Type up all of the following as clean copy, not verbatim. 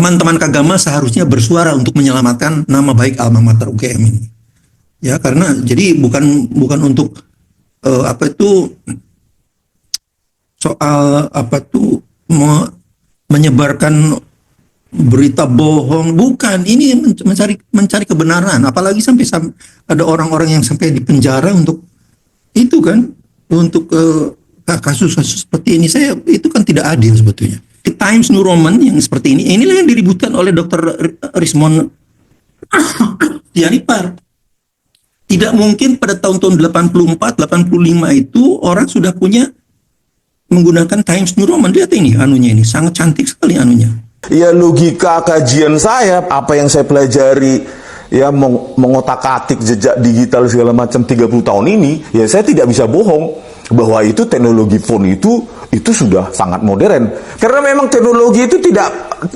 teman-teman Kagama seharusnya bersuara untuk menyelamatkan nama baik alma mater UGM ini. Ya, karena jadi bukan untuk soal menyebarkan berita bohong, bukan. Ini mencari kebenaran, apalagi sampai ada orang-orang yang sampai di penjara untuk itu kan, untuk kasus-kasus seperti ini. Itu kan tidak adil sebetulnya. Di Times New Roman yang seperti ini, inilah yang diributkan oleh Dr. Rismond Sianipar. Tidak mungkin pada tahun-tahun 84, 85 itu orang sudah punya menggunakan Times New Roman. Lihat ini anunya, ini sangat cantik sekali anunya. Ya, logika kajian saya, apa yang saya pelajari, ya mengotak-atik jejak digital segala macam 30 tahun ini, ya saya tidak bisa bohong bahwa itu teknologi phone itu sudah sangat modern. Karena memang teknologi itu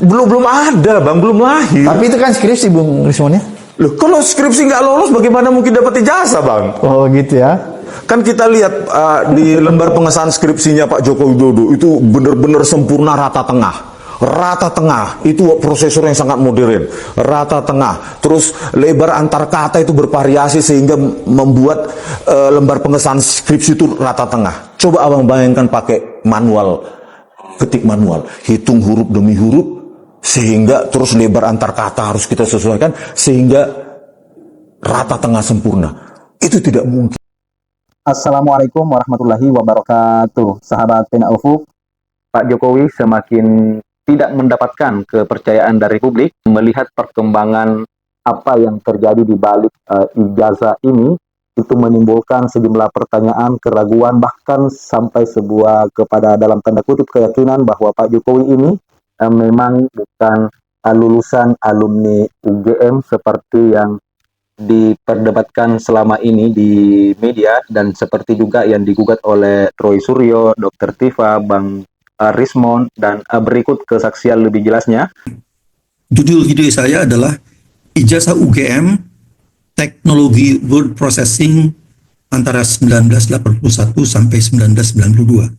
belum ada, Bang, belum lahir. Tapi itu kan skripsi, Bung Rismond, ya? Loh, kalau skripsi nggak lolos, bagaimana mungkin dapat ijazah, Bang? Oh, gitu ya. Kan kita lihat di lembar pengesahan skripsinya Pak Joko Widodo itu benar-benar sempurna rata tengah. Rata tengah itu prosesor yang sangat modern. Rata tengah. Terus lebar antar kata itu bervariasi sehingga membuat lembar pengesahan skripsi itu rata tengah. Coba abang bayangkan pakai manual, ketik manual, hitung huruf demi huruf, sehingga terus lebar antar kata harus kita sesuaikan sehingga rata tengah sempurna. Itu tidak mungkin. Assalamualaikum warahmatullahi wabarakatuh. Sahabat Pena Ufuk, Pak Jokowi semakin tidak mendapatkan kepercayaan dari publik melihat perkembangan apa yang terjadi di balik ijazah ini. Itu menimbulkan sejumlah pertanyaan, keraguan, bahkan sampai sebuah kepada dalam tanda kutip keyakinan bahwa Pak Jokowi ini memang bukan lulusan alumni UGM seperti yang diperdebatkan selama ini di media, dan seperti juga yang digugat oleh Troy Suryo, Dr. Tifa, Bang Rismond, dan berikut kesaksian lebih jelasnya. Judul video saya adalah Ijazah UGM Teknologi Word Processing antara 1981 sampai 1992.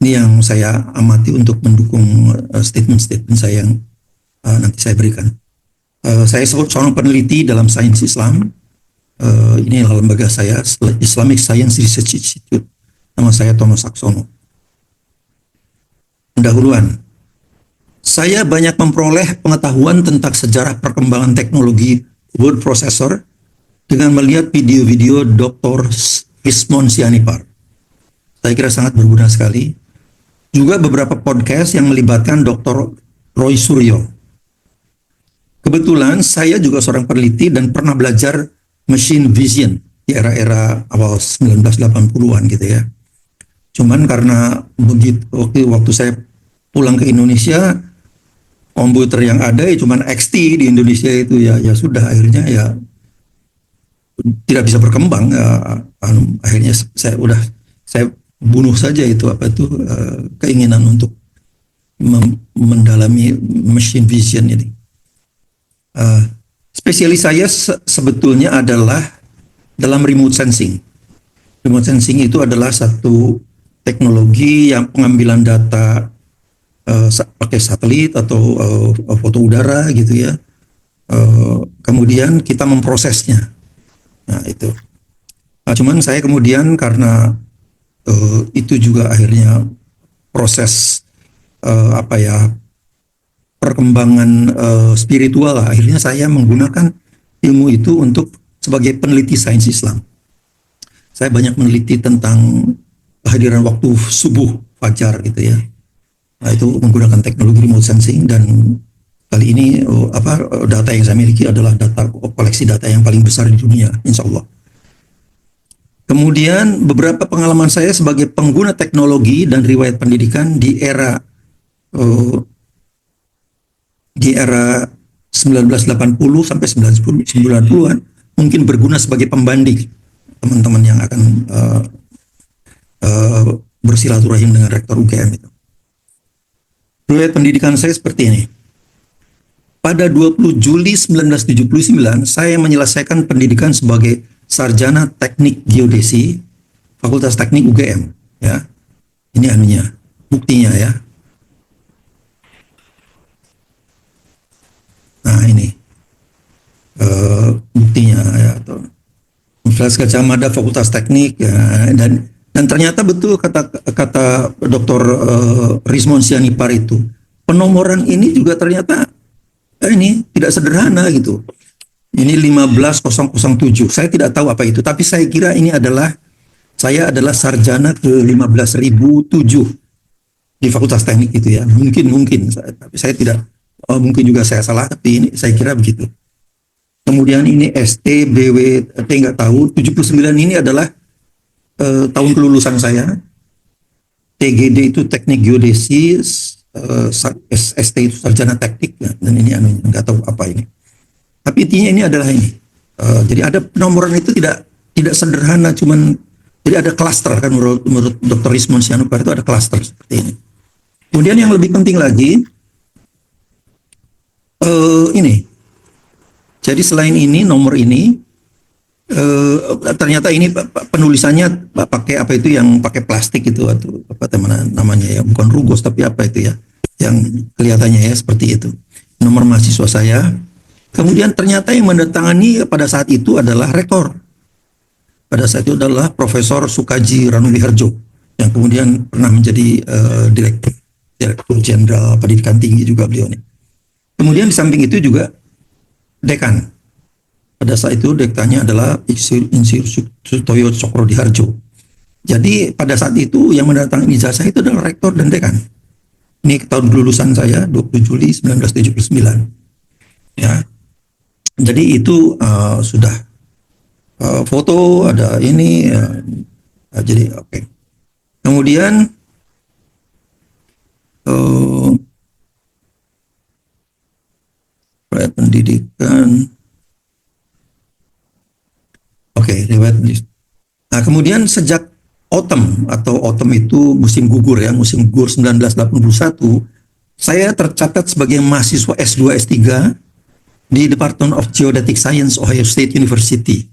Ini yang saya amati untuk mendukung statement-statement saya yang nanti saya berikan. Saya seorang peneliti dalam sains Islam. Ini adalah lembaga saya, Islamic Science Research Institute. Nama saya Tono Saksono. Pendahuluan. Saya banyak memperoleh pengetahuan tentang sejarah perkembangan teknologi word processor dengan melihat video-video Dr. Rismond Sianipar. Saya kira sangat berguna sekali. Juga beberapa podcast yang melibatkan Dr. Roy Suryo. Kebetulan saya juga seorang peneliti dan pernah belajar machine vision di era-era awal 1980-an gitu ya. Cuman karena begitu waktu saya pulang ke Indonesia, komputer yang ada ya cuman XT di Indonesia itu ya sudah, akhirnya ya tidak bisa berkembang. Akhirnya saya bunuh saja itu keinginan untuk mendalami machine vision ini. Spesialis saya sebetulnya adalah dalam remote sensing. Remote sensing itu adalah satu teknologi yang pengambilan data pakai satelit atau foto udara gitu ya. Kemudian kita memprosesnya. Nah itu. Cuman saya kemudian karena itu juga akhirnya proses perkembangan spiritual lah. Akhirnya saya menggunakan ilmu itu untuk sebagai peneliti sains Islam. Saya banyak meneliti tentang kehadiran waktu subuh fajar gitu ya. Nah, itu menggunakan teknologi remote sensing, dan kali ini data yang saya miliki adalah koleksi data yang paling besar di dunia, insya Allah. Kemudian beberapa pengalaman saya sebagai pengguna teknologi dan riwayat pendidikan di era 1980 sampai 1990-an mungkin berguna sebagai pembanding teman-teman yang akan bersilaturahim dengan rektor UGM itu. Riwayat pendidikan saya seperti ini. Pada 20 Juli 1979, saya menyelesaikan pendidikan sebagai sarjana teknik geodesi Fakultas Teknik UGM. Ya, ini anunya, buktinya ya. Universitas Gadjah Mada Fakultas Teknik ya, dan ternyata betul kata Dr. Rismon Sianipar itu, penomoran ini juga ternyata ini tidak sederhana gitu. Ini 15007. Saya tidak tahu apa itu, tapi saya kira ini saya adalah sarjana ke 15.007 di Fakultas Teknik itu ya. Mungkin tapi saya tidak, mungkin juga saya salah, tapi ini saya kira begitu. Kemudian ini ST, BW, T nggak tahu. 79 ini adalah tahun kelulusan saya. TGD itu Teknik Geodesi, ST itu Sarjana Teknik ya. Dan ini nggak tahu apa ini. Tapi intinya ini adalah ini. Jadi ada penomoran itu tidak sederhana, cuman jadi ada klaster kan menurut Dr. Rismon Sianipar itu ada klaster seperti ini. Kemudian yang lebih penting lagi ini. Jadi selain ini, nomor ini, ternyata ini penulisannya pakai apa itu yang pakai plastik itu atau apa namanya ya, bukan rugos tapi apa itu ya, yang kelihatannya ya seperti itu. Nomor mahasiswa saya. Kemudian ternyata yang mendatangani pada saat itu adalah rektor. Pada saat itu adalah Profesor Sukaji Ranuwiharjo yang kemudian pernah menjadi Direktur Jenderal Pendidikan Tinggi juga beliau nih. Kemudian di samping itu juga dekan. Pada saat itu dekannya adalah Insinyur Sutoyo Cokrodhiharjo. Jadi pada saat itu yang mendatangkan ijazah itu adalah rektor dan dekan. Ini tahun kelulusan saya 20 Juli 1979. Ya. Jadi itu sudah foto ada ini jadi oke. Kemudian pendidikan. Riwayat. Nah, kemudian sejak autumn itu musim gugur ya, musim gugur 1981, saya tercatat sebagai mahasiswa S2 S3 di Department of Geodetic Science Ohio State University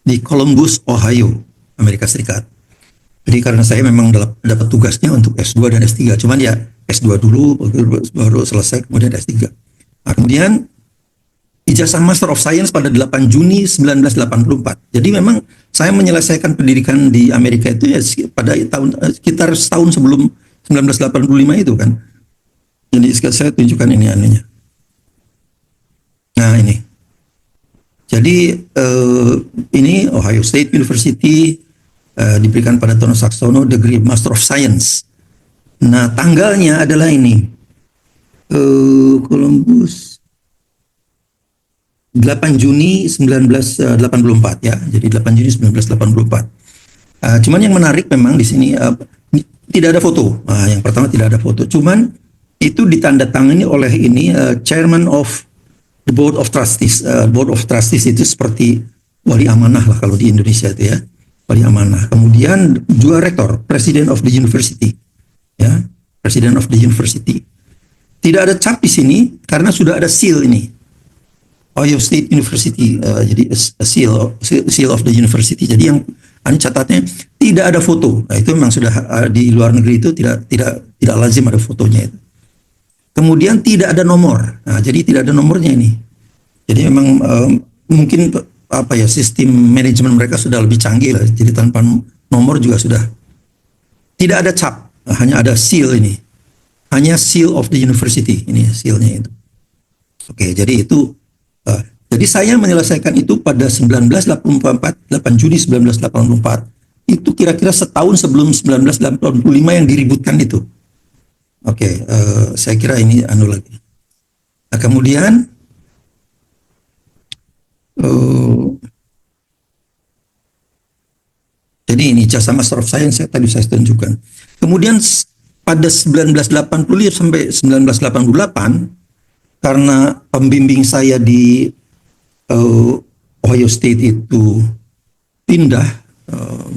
di Columbus, Ohio, Amerika Serikat. Jadi karena saya memang dapat tugasnya untuk S2 dan S3, cuman ya S2 dulu baru selesai kemudian S3. Nah, kemudian ijazah Master of Science pada 8 Juni 1984. Jadi memang saya menyelesaikan pendidikan di Amerika itu ya pada sekitar setahun sebelum 1985 itu kan. Jadi saya tunjukkan ini anunya. Nah ini. Jadi ini Ohio State University diberikan pada Tono Saxono degree Master of Science. Nah tanggalnya adalah ini. Columbus 8 Juni 1984 ya. Jadi 8 Juni 1984. Cuman yang menarik memang di sini tidak ada foto. Yang pertama tidak ada foto. Cuman itu ditandatangani oleh ini Chairman of the Board of Trustees. Board of Trustees itu seperti wali amanah lah kalau di Indonesia itu ya. Wali amanah. Kemudian juga rektor, President of the University. Ya, President of the University. Tidak ada cap di sini karena sudah ada seal ini. Ohio State University, jadi seal of the university. Jadi yang catatnya tidak ada foto. Nah, itu memang sudah di luar negeri itu tidak lazim ada fotonya itu. Kemudian tidak ada nomor. Nah, jadi tidak ada nomornya ini. Jadi memang mungkin apa ya sistem manajemen mereka sudah lebih canggih lah. Jadi tanpa nomor juga sudah tidak ada cap. Hanya ada seal ini. Hanya seal of the university ini sealnya itu. Oke, jadi itu. Jadi saya menyelesaikan itu pada 1984, 8 Juni 1984. Itu kira-kira setahun sebelum 1985 yang diributkan itu. Oke, saya kira ini anu lagi. Nah, kemudian jadi ini jasa Master of Science tadi saya tunjukkan. Kemudian pada 1980 sampai 1988 karena pembimbing saya di Ohio State itu pindah,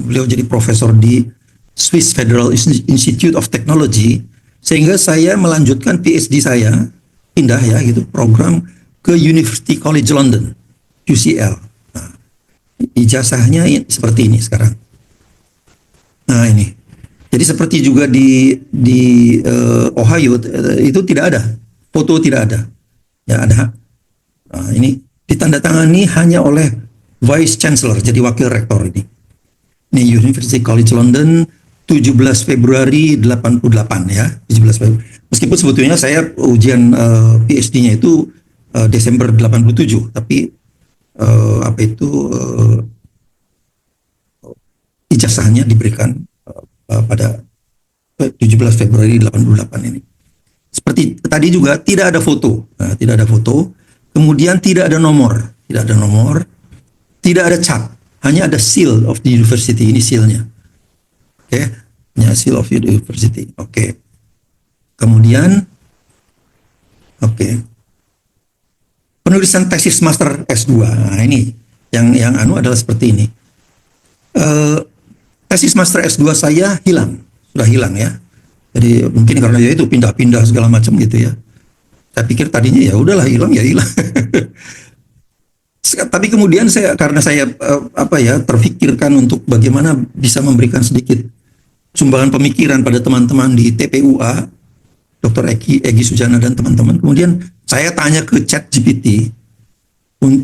beliau jadi profesor di Swiss Federal Institute of Technology, sehingga saya melanjutkan PhD saya, pindah ya gitu, program ke University College London, UCL. Nah, ijazahnya seperti ini sekarang. Nah ini, jadi seperti juga di Ohio itu tidak ada, foto tidak ada. Ya ada. Nah, ini ditandatangani hanya oleh Vice Chancellor, jadi wakil rektor ini. Ini University College London, 17 Februari 88 ya, 17 Februari. Meskipun sebetulnya saya ujian PhD-nya itu Desember 87, tapi ijazahnya diberikan pada 17 Februari 88 ini. Seperti tadi juga tidak ada foto, tidak ada foto. Kemudian tidak ada nomor, tidak ada cat, hanya ada seal of the university, ini sealnya. Oke, hanya seal of the university. Oke. Kemudian, penulisan tesis master S2. Nah, ini yang adalah seperti ini. Tesis master S2 saya sudah hilang ya. Jadi mungkin karena ya itu pindah-pindah segala macam gitu ya. Saya pikir tadinya ya udahlah hilang. Tapi kemudian karena saya terfikirkan untuk bagaimana bisa memberikan sedikit sumbangan pemikiran pada teman-teman di TPUA, Dr. Egy Sujana dan teman-teman. Kemudian saya tanya ke ChatGPT,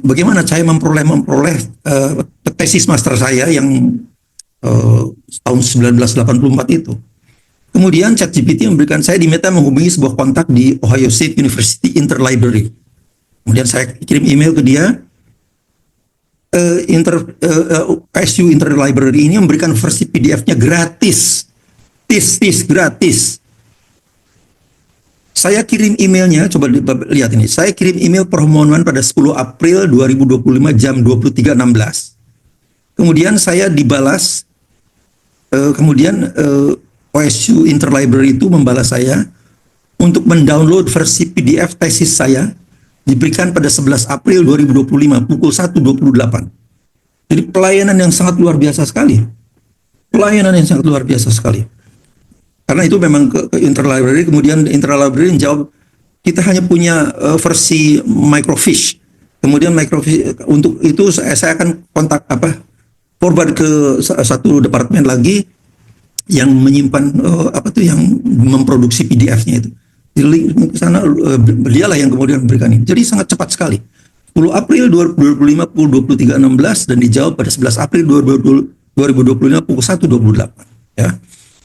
bagaimana saya memperoleh tesis master saya yang tahun 1984 itu. Kemudian ChatGPT memberikan saya diminta menghubungi sebuah kontak di Ohio State University Interlibrary. Kemudian saya kirim email ke dia. SU Interlibrary ini memberikan versi PDF-nya gratis. Gratis. Saya kirim emailnya, coba lihat ini. Saya kirim email permohonan pada 10 April 2025 jam 23.16. Kemudian saya dibalas, OSU Interlibrary itu membalas saya untuk mendownload versi PDF tesis saya, diberikan pada 11 April 2025 pukul 1.28. Jadi pelayanan yang sangat luar biasa sekali. Karena itu memang ke Interlibrary, kemudian Interlibrary menjawab, kita hanya punya versi microfiche. Kemudian microfiche, untuk itu saya akan kontak forward ke satu departemen lagi yang menyimpan yang memproduksi PDF-nya itu. Di link ke sana, dialah yang kemudian memberikan ini. Jadi sangat cepat sekali. 10 April 2025 pukul 23.16 dan dijawab pada 11 April 2025 pukul 1.28. Ya.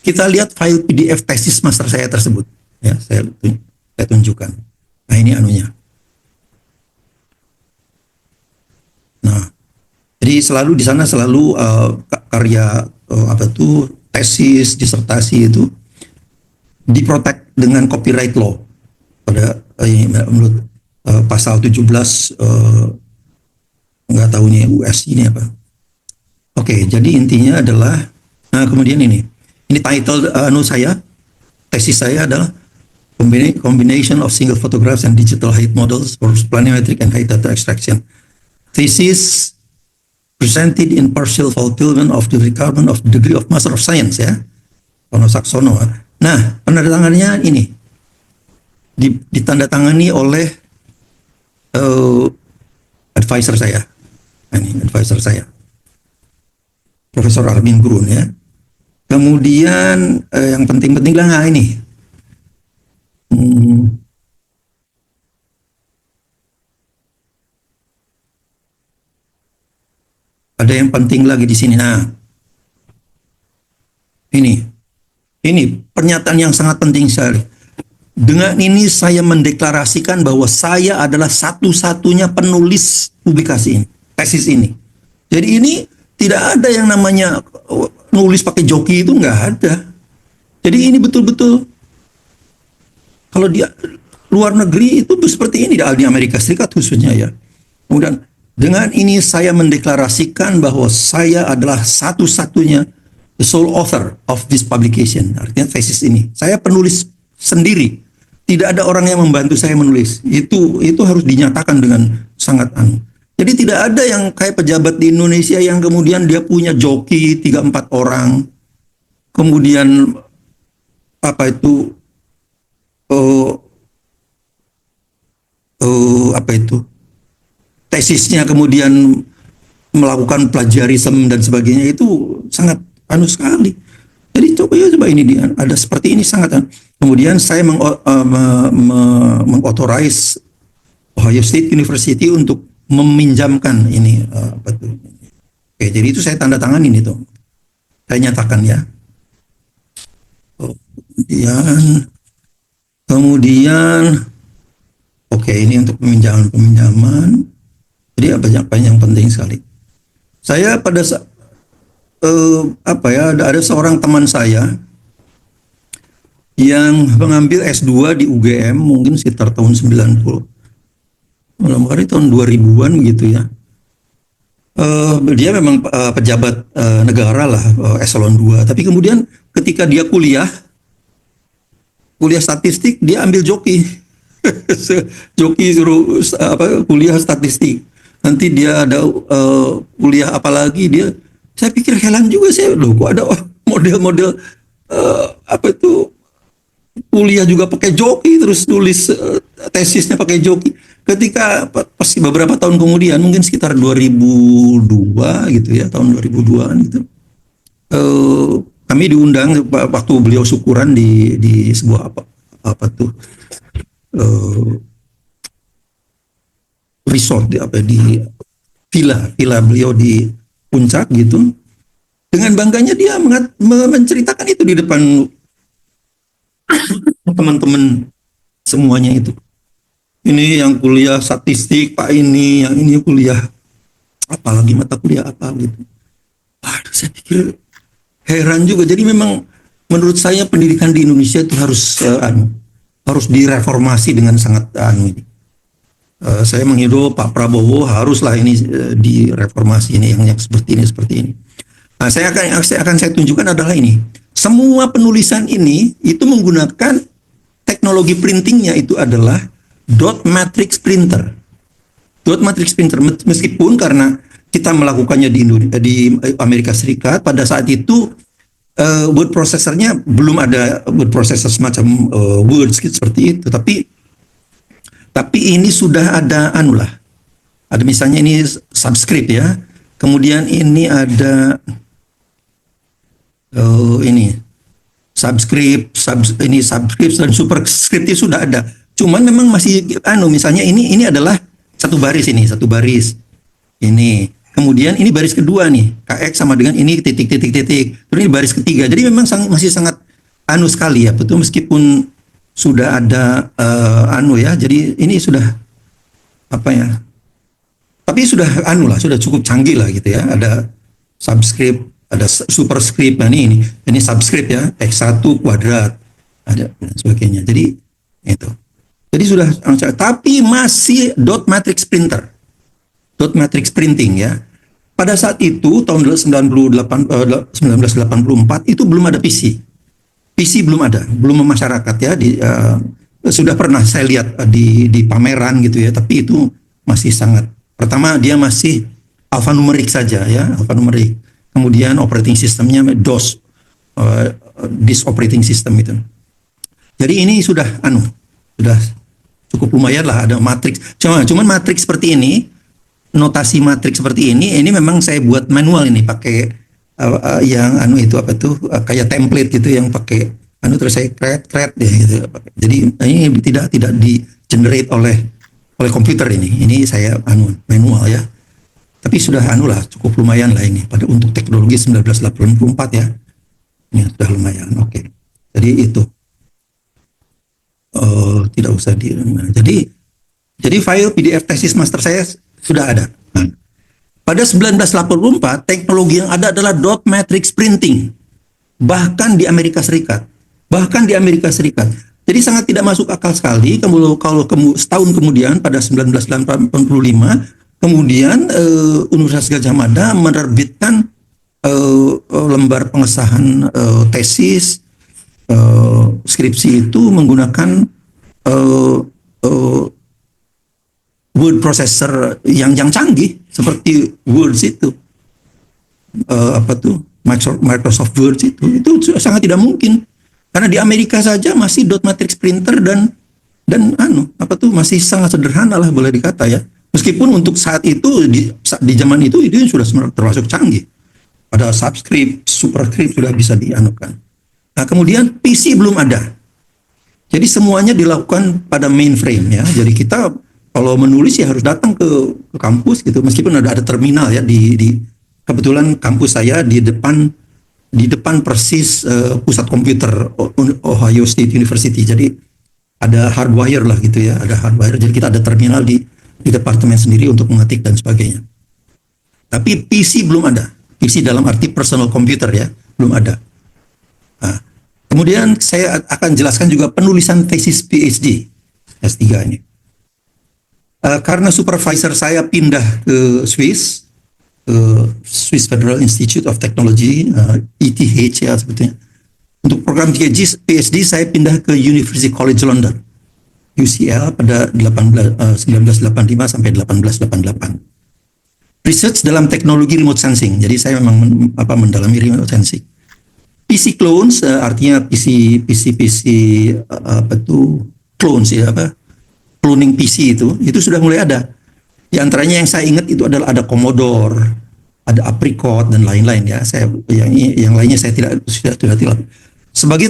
Kita lihat file PDF tesis master saya tersebut. Ya, saya tunjukkan. Nah, ini anunya. Nah, jadi selalu di sana karya tesis, disertasi itu diprotek dengan copyright law pada menurut pasal 17 nggak tahunya US ini apa. Oke, jadi intinya adalah kemudian ini title tesis saya adalah combination of single photographs and digital height models for planimetric and height data extraction. Thesis presented in partial fulfillment of the requirement of degree of Master of Science ya, Ono Saksono. Nah, penandatangannya ini ditandatangani oleh advisor saya. Ini advisor saya, Profesor Armin Grun ya. Kemudian yang penting-penting lah ini. Ada yang penting lagi di sini. Nah, ini pernyataan yang sangat penting sekali. Dengan ini saya mendeklarasikan bahwa saya adalah satu-satunya penulis publikasi ini, tesis ini. Jadi ini tidak ada yang namanya nulis pakai joki, itu nggak ada. Jadi ini betul-betul, kalau di luar negeri itu seperti ini, di Amerika Serikat khususnya ya. Kemudian dengan ini saya mendeklarasikan bahwa saya adalah satu-satunya the sole author of this publication. Artinya tesis ini saya penulis sendiri, tidak ada orang yang membantu saya menulis. Itu harus dinyatakan dengan sangat Jadi tidak ada yang kayak pejabat di Indonesia yang kemudian dia punya joki 3-4 orang, kemudian tesisnya kemudian melakukan plagiarisme dan sebagainya, itu sangat sekali. Jadi coba ini ada seperti ini sangat. Kemudian saya mengauthorize Ohio State University untuk meminjamkan ini apa tuh. Oke, jadi itu saya tanda tangan ini tuh. Saya nyatakan ya. Kemudian oke, ini untuk peminjaman. Jadi apa yang penting sekali. Saya pada ada seorang teman saya yang mengambil S2 di UGM mungkin sekitar tahun 90. Malam hari tahun 2000-an begitu ya. Dia memang pejabat negara lah, eselon 2. Tapi kemudian ketika dia kuliah statistik, dia ambil joki. Joki suruh kuliah statistik. Nanti dia ada kuliah apalagi saya pikir heran juga saya, loh kok ada model-model kuliah juga pakai joki, terus tulis tesisnya pakai joki. Ketika pasti beberapa tahun kemudian, mungkin sekitar 2002 gitu ya, tahun 2002-an gitu, kami diundang waktu beliau syukuran di sebuah resort di villa beliau di Puncak gitu. Dengan bangganya dia menceritakan itu di depan teman-teman semuanya itu. Ini yang kuliah statistik Pak ini, yang ini kuliah apalagi mata kuliah apa gitu. Waduh, saya pikir heran juga. Jadi memang menurut saya pendidikan di Indonesia itu harus direformasi dengan sangat ini. Saya menghidup Pak Prabowo haruslah ini direformasi ini yang seperti ini. Nah, saya tunjukkan adalah ini. Semua penulisan ini itu menggunakan teknologi printingnya itu adalah dot matrix printer. Dot matrix printer meskipun karena kita melakukannya di Amerika Serikat pada saat itu word processornya belum ada word processor semacam Word seperti itu, tapi ini sudah ada ada misalnya ini subscript ya, kemudian ini ada ini subscript dan superscript itu sudah ada. Cuman memang masih misalnya ini adalah satu baris ini. Kemudian ini baris kedua nih, KX sama dengan ini titik. Terus ini baris ketiga. Jadi memang masih sangat sekali ya, betul, meskipun sudah ada Jadi ini sudah tapi sudah sudah cukup canggih lah gitu ya. Ada subscript, ada superscript. Nah ini subscript ya, X1 kuadrat, ada dan sebagainya. Jadi itu. Jadi sudah, tapi masih dot matrix printer. Dot matrix printing ya. Pada saat itu tahun 1984 itu belum ada PC. PC belum ada, belum memasyarakat ya. Sudah pernah saya lihat di pameran gitu ya, tapi itu masih sangat. Pertama dia masih alphanumerik saja ya, alphanumerik. Kemudian operating sistemnya DOS, disk operating system itu. Jadi ini sudah cukup lumayan lah, ada matriks. Cuman matriks seperti ini, notasi matriks seperti ini memang saya buat manual ini pakai yang kayak template gitu yang pakai terus saya create ya gitu. Jadi ini tidak di generate oleh komputer ini. Ini saya manual ya. Tapi sudah cukup lumayan lah ini pada untuk teknologi 1984 ya. Ini sudah lumayan. Oke. Jadi itu tidak usah jadi file PDF tesis master saya sudah ada. Pada 1984 teknologi yang ada adalah dot matrix printing, bahkan di Amerika Serikat. Jadi sangat tidak masuk akal sekali kalau setahun kemudian pada 1985 kemudian Universitas Gadjah Mada menerbitkan lembar pengesahan tesis skripsi itu menggunakan word processor yang canggih seperti Word itu, Microsoft Word itu sangat tidak mungkin karena di Amerika saja masih dot matrix printer dan masih sangat sederhana lah boleh dikata ya, meskipun untuk saat itu di zaman itu sudah termasuk canggih, ada subscript, superscript sudah bisa dianukan. Nah kemudian PC belum ada, jadi semuanya dilakukan pada mainframe ya. Jadi kita kalau menulis ya harus datang ke kampus gitu, meskipun ada terminal ya kebetulan kampus saya di depan persis pusat komputer Ohio State University. Jadi ada hardwire lah gitu ya, ada hardwire. Jadi kita ada terminal di departemen sendiri untuk mengetik dan sebagainya. Tapi PC belum ada. PC dalam arti personal computer ya, belum ada. Nah, kemudian saya akan jelaskan juga penulisan tesis PhD S3 ini. Karena supervisor saya pindah ke Swiss Federal Institute of Technology, ETH ya sebetulnya. Untuk program PhD saya pindah ke University College London, UCL pada 1985 sampai 1888. Research dalam teknologi remote sensing. Jadi saya memang mendalami remote sensing. PC clones artinya PC clones ya cloning PC itu sudah mulai ada. Di antaranya yang saya ingat itu adalah ada Commodore, ada Apricot dan lain-lain ya. Yang lainnya saya sudah tidak.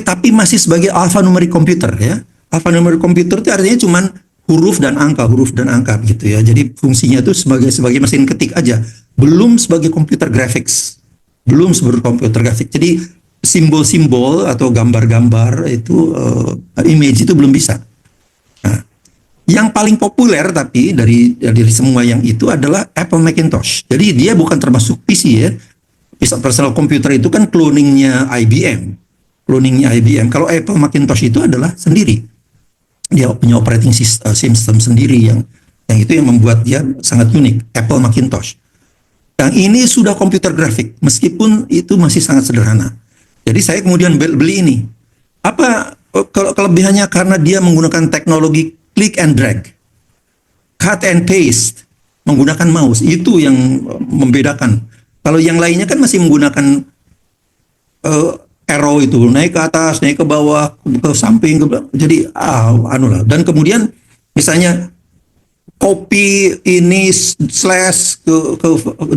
Tapi masih sebagai alphanumeric computer ya. Alphanumeric computer itu artinya cuman huruf dan angka gitu ya. Jadi fungsinya itu sebagai mesin ketik aja, belum sebagai computer graphics. Jadi simbol-simbol atau gambar-gambar itu image itu belum bisa. Nah, yang paling populer tapi dari semua yang itu adalah Apple Macintosh. Jadi dia bukan termasuk PC ya. Personal computer itu kan cloningnya IBM. Kalau Apple Macintosh itu adalah sendiri. Dia punya operating system sendiri yang itu yang membuat dia sangat unik, Apple Macintosh. Yang ini sudah komputer grafik, meskipun itu masih sangat sederhana. Jadi saya kemudian beli ini. Apa kelebihannya? Karena dia menggunakan teknologi click and drag, cut and paste, menggunakan mouse. Itu yang membedakan. Kalau yang lainnya kan masih menggunakan arrow itu, naik ke atas, naik ke bawah, ke samping, jadi Dan kemudian misalnya copy ini slash ke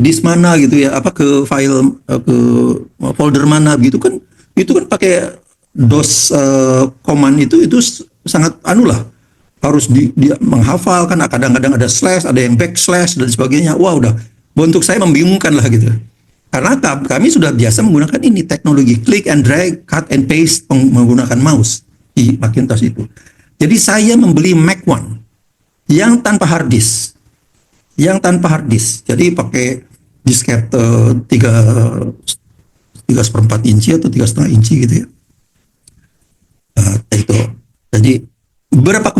disk mana gitu ya, ke file ke folder mana gitu kan, itu kan pakai DOS command itu sangat harus dia menghafal kan, kadang-kadang ada slash, ada yang backslash dan sebagainya. Wah, udah untuk saya membingungkan lah gitu. Karena kami sudah biasa menggunakan ini teknologi click and drag, cut and paste menggunakan mouse di Macintosh itu. Jadi saya membeli Mac One yang tanpa hard disk. Jadi pakai disket 3/4 inci atau 3,5 inci gitu ya. Itu. Jadi beberapa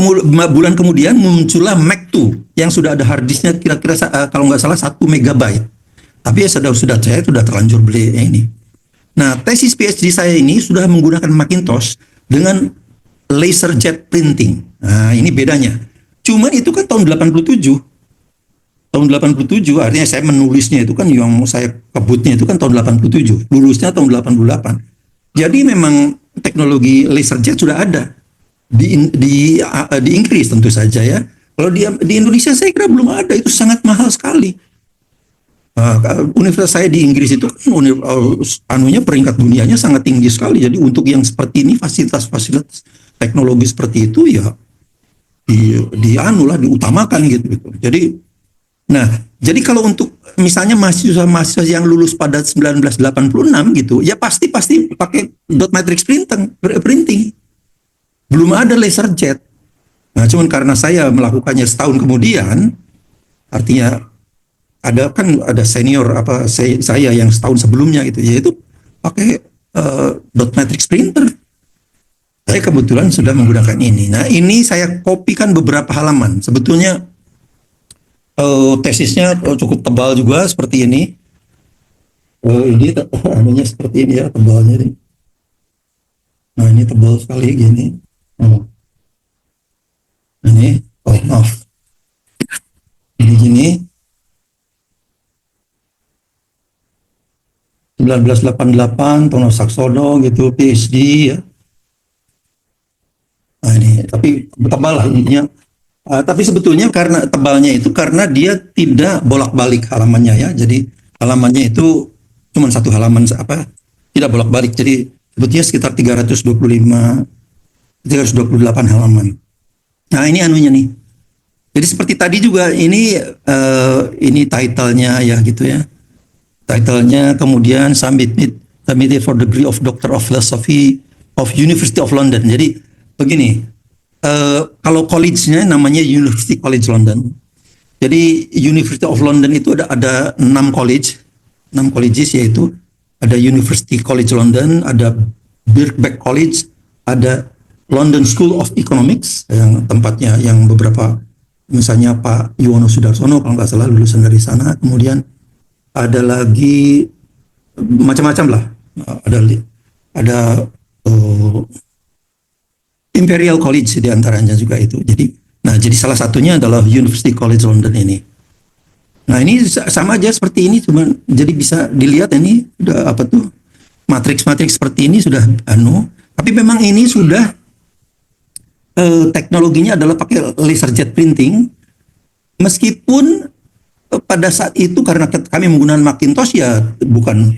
bulan kemudian muncullah Mac 2 yang sudah ada hard disknya kira-kira kalau nggak salah 1 megabyte. Tapi ya saya sudah terlanjur beli ini. Nah, tesis PhD saya ini sudah menggunakan Macintosh dengan laserjet printing. Nah, ini bedanya. Cuman itu kan tahun 87. Tahun 87 artinya saya menulisnya itu kan yang saya kebutnya itu kan tahun 87. Lulusnya tahun 88. Jadi memang teknologi laserjet sudah ada di Inggris tentu saja ya. Kalau di Indonesia saya kira belum ada, itu sangat mahal sekali. Universitas saya di Inggris itu kan peringkat dunianya sangat tinggi sekali. Jadi untuk yang seperti ini fasilitas teknologi seperti itu ya diutamakan gitu. Jadi kalau untuk misalnya mahasiswa yang lulus pada 1986 gitu, ya pasti pakai dot matrix printing. Belum ada laserjet. Nah, cuman karena saya melakukannya setahun kemudian, artinya ada senior saya yang setahun sebelumnya gitu, yaitu pakai dot matrix printer. Saya kebetulan sudah menggunakan ini. Nah, ini saya kopikan beberapa halaman. Sebetulnya tesisnya cukup tebal juga seperti ini. Ini anunya seperti ini ya, tebalnya ini. Nah, ini tebal sekali gini. Ini maaf. Ini gini. 1988 Tono Saksono gitu, PhD ya. Nah, ini tapi tebal lah ininya. Tapi sebetulnya karena tebalnya itu karena dia tidak bolak-balik halamannya ya. Jadi halamannya itu cuma satu halaman tidak bolak-balik. Jadi sebetulnya sekitar 328 halaman. Nah, ini anunya nih. Jadi seperti tadi juga ini title-nya ya gitu ya. Title-nya kemudian submitted for degree of Doctor of Philosophy of University of London. Jadi begini, kalau college-nya namanya University College London. Jadi University of London itu ada 6 colleges, yaitu ada University College London, ada Birkbeck College, ada London School of Economics yang tempatnya yang beberapa, misalnya Pak Yuwono Sudarsono kalau nggak salah lulusan dari sana. Kemudian ada lagi macam-macam lah, ada Imperial College di antaranya juga itu. Jadi salah satunya adalah University College London ini. Nah ini sama aja seperti ini, cuma jadi bisa dilihat ini udah apa tuh matriks seperti ini sudah tapi memang ini sudah teknologinya adalah pakai laser jet printing, meskipun pada saat itu karena kami menggunakan Macintosh ya bukan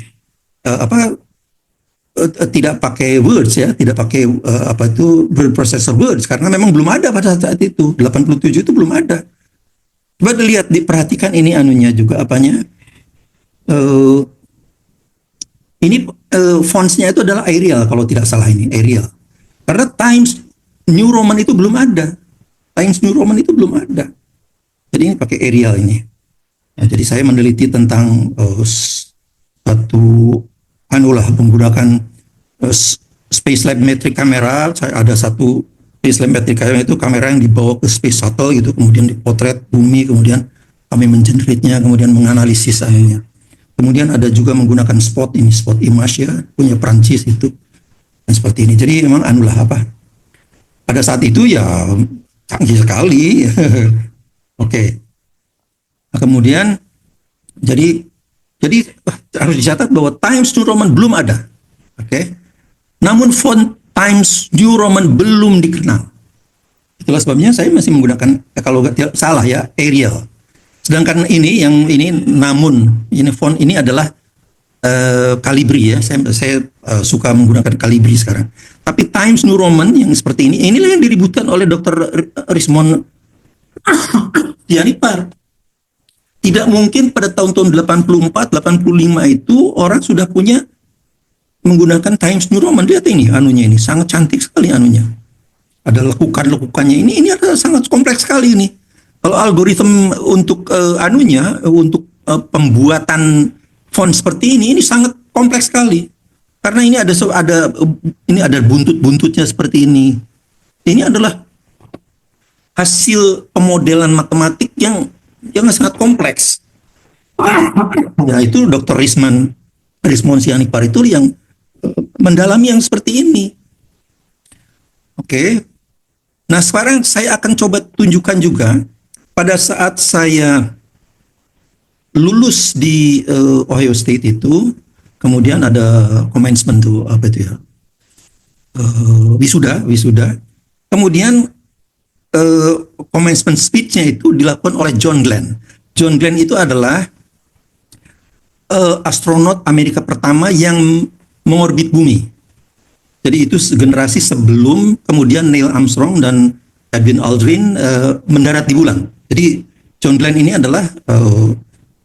tidak pakai words ya, tidak pakai word processor words, karena memang belum ada pada saat itu 87 itu belum ada. Coba dilihat, diperhatikan ini anunya juga apanya. Ini fontsnya itu adalah Arial kalau tidak salah, ini Arial. Karena Times New Roman itu belum ada. Jadi ini pakai Arial ini. Ya, jadi saya meneliti tentang menggunakan Space Lab Metric Camera. Ada satu Space Lab Metric Camera, itu kamera yang dibawa ke Space Shuttle gitu, kemudian dipotret bumi, kemudian kami mengenerate-nya, kemudian menganalisis akhirnya. Kemudian ada juga menggunakan spot image ya, punya Prancis itu. Dan seperti ini. Jadi memang pada saat itu ya canggih sekali. Oke. Nah, kemudian jadi harus dicatat bahwa Times New Roman belum ada. Oke. Namun font Times New Roman belum dikenal. Itulah sebabnya saya masih menggunakan, kalau tidak salah ya, Arial. Sedangkan ini font ini adalah Calibri ya. Saya suka menggunakan Calibri sekarang. Tapi Times New Roman yang seperti inilah yang diributkan oleh Dr. Rismond Tianipar. Tidak mungkin pada tahun-tahun 84, 85 itu orang sudah punya menggunakan Times New Roman. Lihat ini anunya, ini sangat cantik sekali anunya. Ada lekukan-lekukannya, ini adalah sangat kompleks sekali ini. Kalau algoritma untuk pembuatan font seperti ini sangat kompleks sekali. Karena ini ada buntut-buntutnya seperti ini. Ini adalah hasil pemodelan matematik yang sangat kompleks. Ya itu Dr. Rismond Sianipar itu yang mendalami yang seperti ini. Oke. Nah sekarang saya akan coba tunjukkan juga pada saat saya lulus di Ohio State itu, kemudian ada commencement tuh wisuda. Kemudian commencement speech-nya itu dilakukan oleh John Glenn. John Glenn itu adalah astronot Amerika pertama yang mengorbit bumi. Jadi itu generasi sebelum kemudian Neil Armstrong dan Edwin Aldrin mendarat di bulan. Jadi John Glenn ini adalah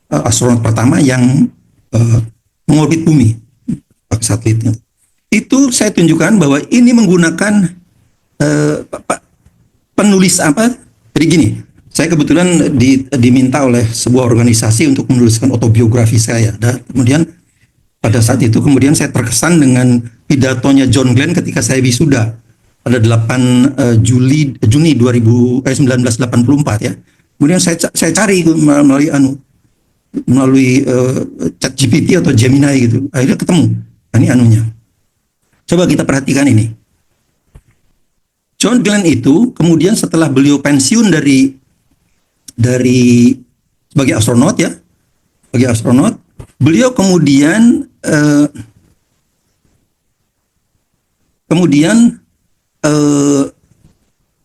astronot pertama yang mengorbit bumi pakai satelitnya. Itu saya tunjukkan bahwa ini menggunakan penulis Jadi gini, saya kebetulan diminta oleh sebuah organisasi untuk menuliskan autobiografi saya. Dan kemudian pada saat itu kemudian saya terkesan dengan pidatonya John Glenn ketika saya wisuda pada 8 Juni 1984 ya. Kemudian saya cari melalui ChatGPT atau Gemini gitu. Akhirnya ketemu. Nah, ini anunya. Coba kita perhatikan ini. John Glenn itu kemudian setelah beliau pensiun dari sebagai astronot ya, beliau kemudian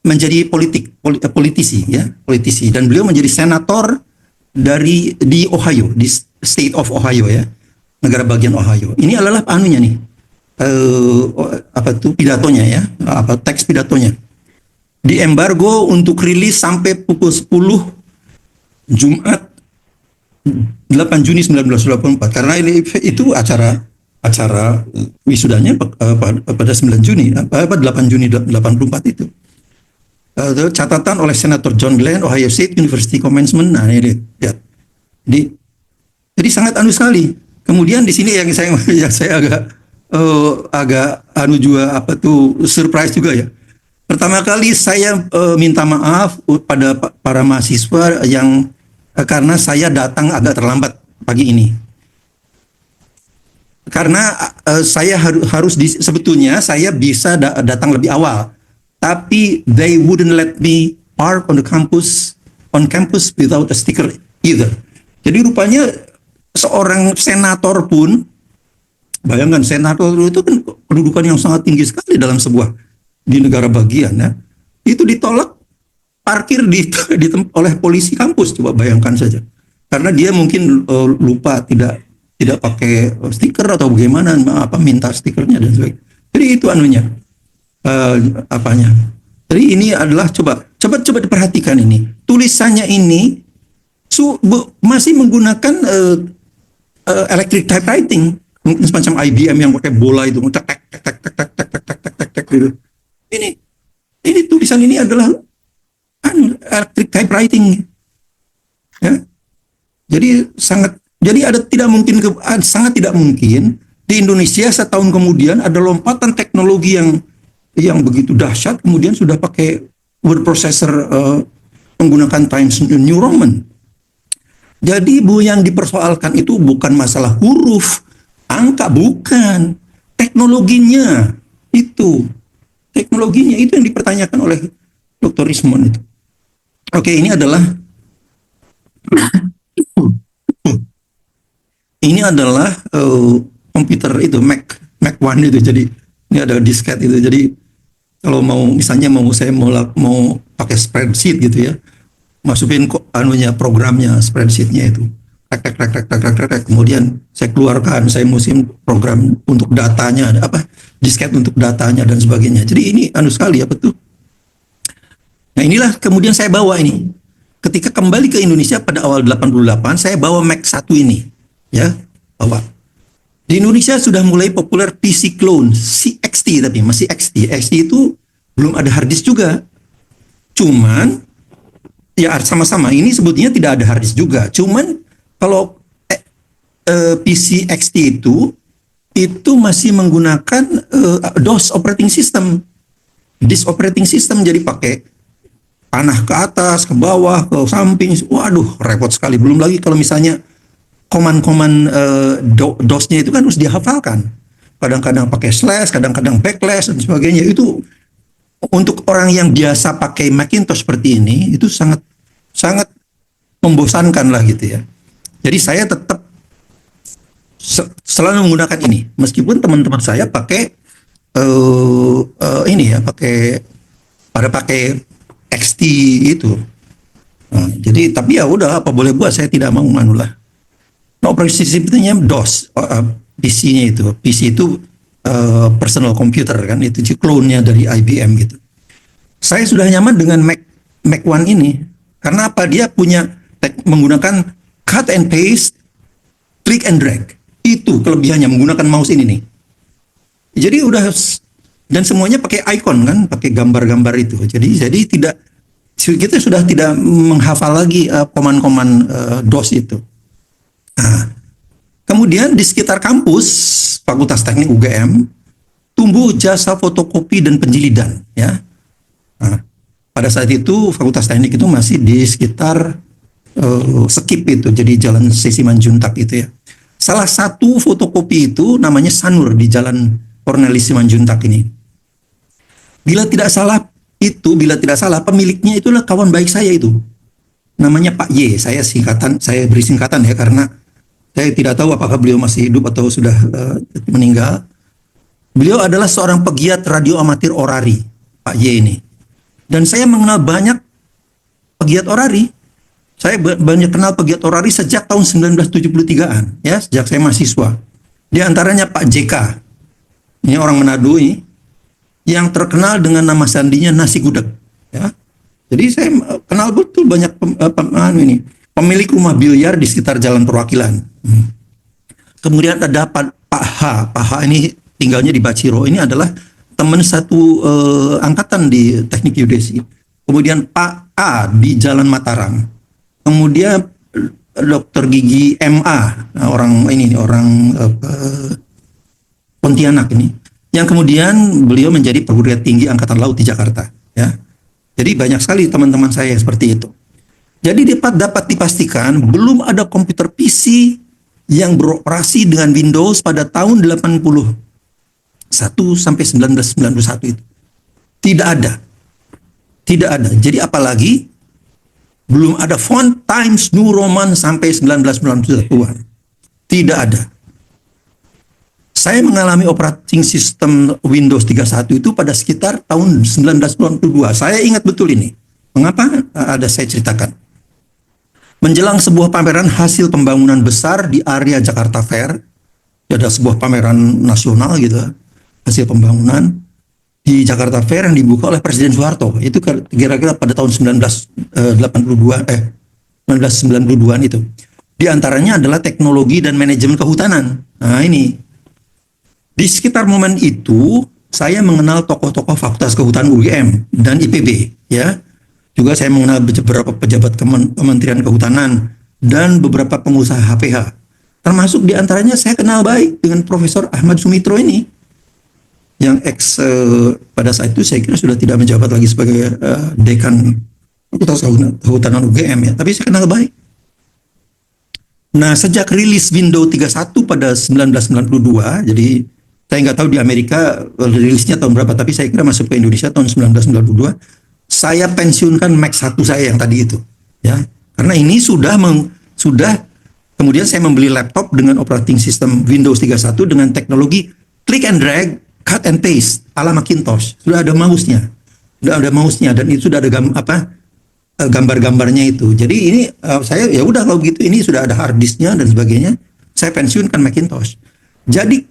menjadi politisi dan beliau menjadi senator di Ohio, di State of Ohio ya, negara bagian Ohio. Ini adalah pidatonya ya, teks pidatonya. di embargo untuk rilis sampai pukul 10 Jumat 8 Juni 1984 karena itu acara wisudanya pada 9 Juni 8 Juni 84 itu. Catatan oleh Senator John Glenn, Ohio State University Commencement. Nah ini lihat. Jadi sangat sekali. Kemudian di sini yang saya agak juga surprise juga ya. Pertama kali saya minta maaf pada para mahasiswa yang karena saya datang agak terlambat pagi ini. Karena saya sebetulnya saya bisa datang lebih awal, tapi they wouldn't let me park on campus without a sticker either. Jadi rupanya seorang senator pun, bayangkan senator itu kan kedudukan yang sangat tinggi sekali dalam di negara bagian ya, itu ditolak parkir oleh polisi kampus. Coba bayangkan saja, karena dia mungkin lupa tidak pakai stiker atau bagaimana, minta stikernya dan sebagainya. Jadi itu Jadi ini adalah coba diperhatikan ini tulisannya ini masih menggunakan electric typewriting, mungkin semacam IBM yang pakai bola itu, tek gitu. Ini tulisan ini adalah electric typewriting, ya. Jadi sangat tidak mungkin di Indonesia setahun kemudian ada lompatan teknologi yang begitu dahsyat, kemudian sudah pakai word processor menggunakan Times New Roman. Jadi yang dipersoalkan itu bukan masalah huruf, angka, bukan. Teknologinya itu yang dipertanyakan oleh Dr. Rismond itu. Oke, ini adalah komputer itu Mac One itu. Jadi ini ada disket itu. Jadi kalau misalnya saya mau pakai spreadsheet gitu ya, masukin programnya spreadsheetnya itu, kemudian saya keluarkan, saya musim program untuk datanya, disket untuk datanya dan sebagainya. Jadi ini sekali betul. Nah inilah kemudian saya bawa ini. Ketika kembali ke Indonesia pada awal 88, saya bawa Mac 1 ini, ya, bawa. Di Indonesia sudah mulai populer PC clone, XT tapi masih XT. XT itu belum ada hard disk juga. Cuman ya sama-sama ini sebetulnya tidak ada hard disk juga. Cuman kalau PC XT itu masih menggunakan DOS operating system. Disk operating system, jadi pakai panah ke atas, ke bawah, ke samping. Waduh, repot sekali. Belum lagi kalau misalnya koman-koman DOS-nya itu kan harus dihafalkan. Kadang-kadang pakai slash, kadang-kadang backslash dan sebagainya. Itu untuk orang yang biasa pakai Macintosh seperti ini, itu sangat membosankan lah gitu ya. Jadi saya tetap selalu menggunakan ini, meskipun teman-teman saya pakai pakai XT itu. Nah, jadi tapi ya udah, apa boleh buat, saya tidak mau lah. Nah, operasi sistemnya DOS, PC-nya itu. PC itu personal computer kan, itu clone-nya dari IBM gitu. Saya sudah nyaman dengan Mac One ini karena apa? Dia menggunakan cut and paste, click and drag. Itu kelebihannya menggunakan mouse ini nih. Jadi dan semuanya pakai icon kan, pakai gambar-gambar itu. Jadi kita sudah tidak menghafal lagi koman-koman DOS itu. Nah, kemudian di sekitar kampus Fakultas Teknik UGM tumbuh jasa fotokopi dan penjilidan, ya. Nah, pada saat itu Fakultas Teknik itu masih di sekitar Sekip itu, jadi Jalan Simanjuntak itu ya. Salah satu fotokopi itu namanya Sanur di Jalan Cornelis Simanjuntak ini. Bila tidak salah pemiliknya itulah kawan baik saya itu. Namanya Pak Y. Saya beri singkatan ya, karena saya tidak tahu apakah beliau masih hidup atau sudah meninggal. Beliau adalah seorang pegiat radio amatir orari, Pak Y ini. Dan saya mengenal banyak pegiat orari. Saya banyak kenal pegiat orari sejak tahun 1973-an, ya, sejak saya mahasiswa. Di antaranya Pak JK. Ini orang Manado ini, yang terkenal dengan nama sandinya nasi gudeg. ya. Jadi saya kenal betul banyak pemilik rumah biliar di sekitar Jalan Perwakilan. Kemudian ada Pak H ini tinggalnya di Baciro. Ini adalah teman satu angkatan di Teknik Geodesi. Kemudian Pak A di Jalan Mataram. Kemudian Dokter Gigi MA, orang Pontianak ini. Yang kemudian beliau menjadi perwira tinggi Angkatan Laut di Jakarta, ya. Jadi banyak sekali teman-teman saya seperti itu. Jadi dapat dipastikan belum ada komputer PC yang beroperasi dengan Windows pada tahun 81 sampai 1991 itu. Tidak ada. Tidak ada. Jadi apalagi belum ada font Times New Roman sampai 1991-an. Tidak ada. Saya mengalami operating system Windows 31 itu pada sekitar tahun 1992. Saya ingat betul ini. Mengapa? Ada saya ceritakan. Menjelang sebuah pameran hasil pembangunan besar di area Jakarta Fair, ada sebuah pameran nasional gitu, hasil pembangunan di Jakarta Fair yang dibuka oleh Presiden Soeharto. Itu kira-kira pada tahun 1992-an itu. Di antaranya adalah teknologi dan manajemen kehutanan. Nah ini. Di sekitar momen itu, saya mengenal tokoh-tokoh Fakultas Kehutanan UGM dan IPB, ya. Juga saya mengenal beberapa pejabat Kementerian Kehutanan dan beberapa pengusaha HPH. Termasuk di antaranya saya kenal baik dengan Profesor Ahmad Sumitro ini, yang pada saat itu saya kira sudah tidak menjabat lagi sebagai dekan Fakultas Kehutanan UGM, ya. Tapi saya kenal baik. Nah, sejak rilis Windows 31 pada 1992, jadi saya nggak tahu di Amerika rilisnya tahun berapa, tapi saya kira masuk ke Indonesia tahun 1992. Saya pensiunkan Mac 1 saya yang tadi itu, ya. Karena ini sudah kemudian saya membeli laptop dengan operating system Windows 31 dengan teknologi click and drag, cut and paste ala Macintosh. Sudah ada mouse-nya. Dan itu sudah ada gambar-gambarnya itu. Jadi ini saya ya udah kalau begitu, ini sudah ada hard disknya dan sebagainya. Saya pensiunkan Macintosh. Jadi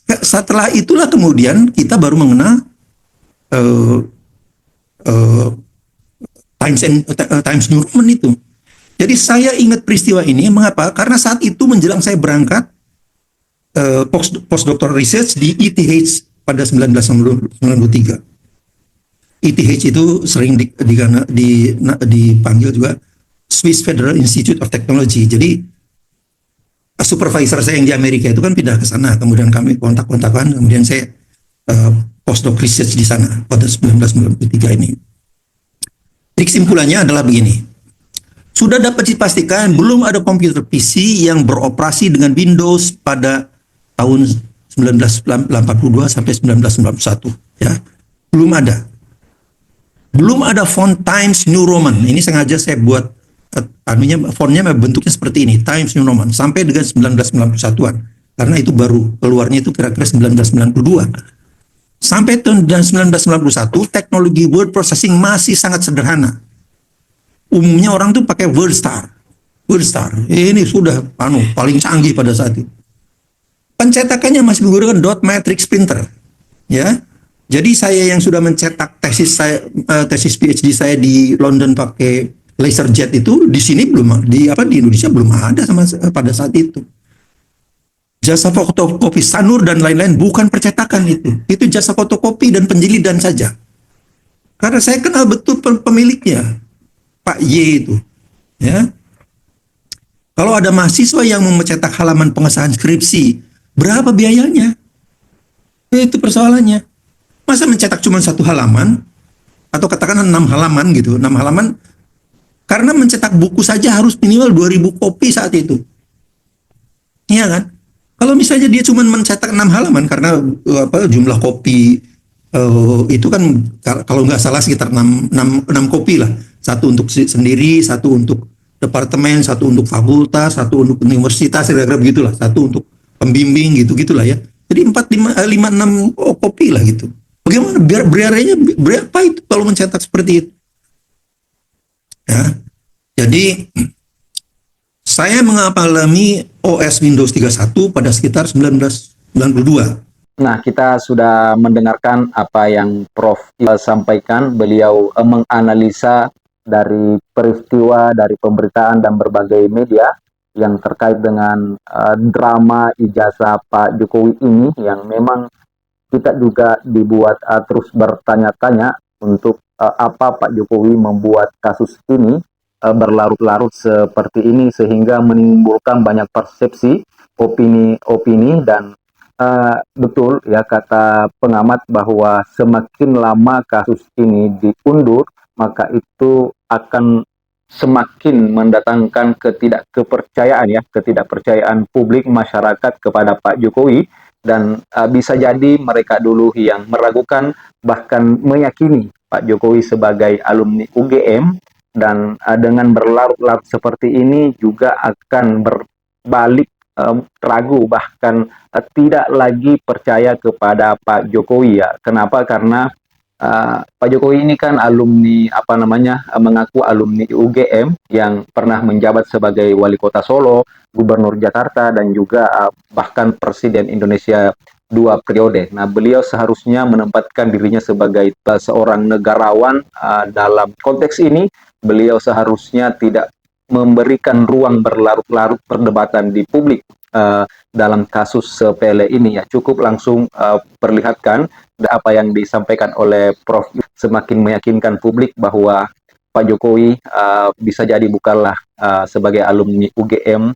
setelah itulah kemudian kita baru mengenal Times New Roman itu. Jadi saya ingat peristiwa ini, mengapa? Karena saat itu menjelang saya berangkat postdoctoral research di ETH pada 1993. ETH itu sering dipanggil juga Swiss Federal Institute of Technology. Jadi supervisor saya yang di Amerika itu kan pindah ke sana, kemudian kami kontak-kontakan, kemudian saya postdoc research di sana pada 1993 ini. Jadi kesimpulannya adalah begini. Sudah dapat dipastikan belum ada komputer PC yang beroperasi dengan Windows pada tahun 1982 sampai 1991, ya. Belum ada. Belum ada font Times New Roman. Ini sengaja saya buat fontnya bentuknya seperti ini, Times New Roman, sampai dengan 1991-an. Karena itu baru keluarnya itu kira-kira 1992. Sampai tahun 1991, teknologi word processing masih sangat sederhana. Umumnya orang tuh pakai WordStar. Ini sudah paling canggih pada saat itu. Pencetakannya masih menggunakan dot matrix printer, ya. Jadi saya yang sudah mencetak tesis PhD saya di London pakai LaserJet itu di sini belum di Indonesia belum ada pada saat itu. Jasa fotokopi Sanur dan lain-lain bukan percetakan itu jasa fotokopi dan penjilidan saja. Karena saya kenal betul pemiliknya, Pak Y itu, ya. Kalau ada mahasiswa yang mau mencetak halaman pengesahan skripsi, berapa biayanya? Itu persoalannya. Masa mencetak cuma 1 halaman atau katakan 6 halaman gitu, 6 halaman. Karena mencetak buku saja harus minimal 2.000 kopi saat itu. Iya kan? Kalau misalnya dia cuma mencetak 6 halaman karena jumlah kopi itu kan kalau nggak salah sekitar 6 kopi lah. Satu untuk sendiri, satu untuk departemen, satu untuk fakultas, satu untuk universitas, kira-kira begitulah. Satu untuk pembimbing gitu-gitulah ya. Jadi 5-6 kopi lah gitu. Bagaimana biayanya berapa itu kalau mencetak seperti itu? Ya. Jadi saya mengalami OS Windows 31 pada sekitar 1992. Nah, kita sudah mendengarkan apa yang Prof. sampaikan. Beliau menganalisa dari peristiwa, dari pemberitaan dan berbagai media yang terkait dengan drama ijazah Pak Jokowi ini, yang memang kita juga dibuat terus bertanya-tanya untuk apa Pak Jokowi membuat kasus ini berlarut-larut seperti ini, sehingga menimbulkan banyak persepsi, opini-opini, dan betul ya kata pengamat bahwa semakin lama kasus ini diundur, maka itu akan semakin mendatangkan ketidakpercayaan publik masyarakat kepada Pak Jokowi, dan bisa jadi mereka dulu yang meragukan bahkan meyakini Pak Jokowi sebagai alumni UGM, dan dengan berlarut-larut seperti ini juga akan berbalik ragu, bahkan tidak lagi percaya kepada Pak Jokowi ya. Kenapa? Karena Pak Jokowi ini kan alumni mengaku alumni UGM yang pernah menjabat sebagai wali kota Solo, gubernur Jakarta, dan juga bahkan presiden Indonesia 2 periode. Nah, beliau seharusnya menempatkan dirinya sebagai seorang negarawan. Dalam konteks ini, beliau seharusnya tidak memberikan ruang berlarut-larut perdebatan di publik dalam kasus sepele ini ya. Cukup langsung perlihatkan apa yang disampaikan oleh Prof. Semakin meyakinkan publik bahwa Pak Jokowi bisa jadi bukanlah sebagai alumni UGM